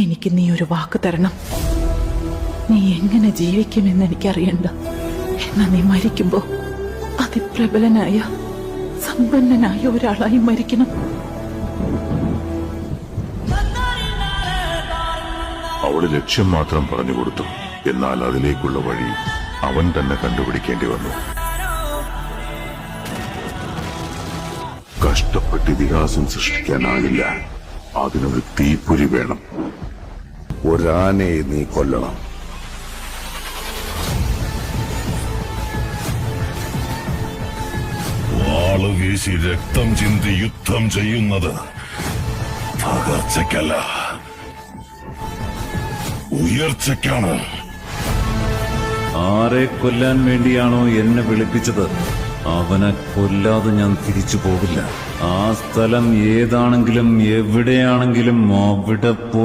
എനിക്ക് നീ ഒരു വാക്ക് തരണം. നീ എങ്ങനെ ജീവിക്കുമെന്ന് എനിക്കറിയണ്ട. എന്നാ നീ മരിക്കുമ്പോ അതിപ്രബലനായ സമ്പന്നനായ ഒരാളായി മരിക്കണം. അവള് ലക്ഷ്യം മാത്രം പറഞ്ഞു കൊടുത്തു. എന്നാൽ അതിലേക്കുള്ള വഴി അവൻ തന്നെ കണ്ടുപിടിക്കേണ്ടി വന്നു. കഷ്ടപ്പെട്ട് ഇതിഹാസം സൃഷ്ടിക്കാനാകില്ല. അതിനൊരു തീപ്പൊരി വേണം. ഒരാനയെ നീ കൊല്ലണം. വാള് വീശി രക്തം ചിന്തി യുദ്ധം ചെയ്യുന്നത് തകർച്ചയ്ക്കല്ല, ഉയർച്ചയ്ക്കാണ്. ആരെ കൊല്ലാൻ വേണ്ടിയാണോ എന്നെ വിളിപ്പിച്ചത്, അവനെ കൊല്ലാതെ ഞാൻ തിരിച്ചു പോകില്ല. ആ സ്ഥലം ഏതാണെങ്കിലും എവിടെയാണെങ്കിലും അവിടെ പോയി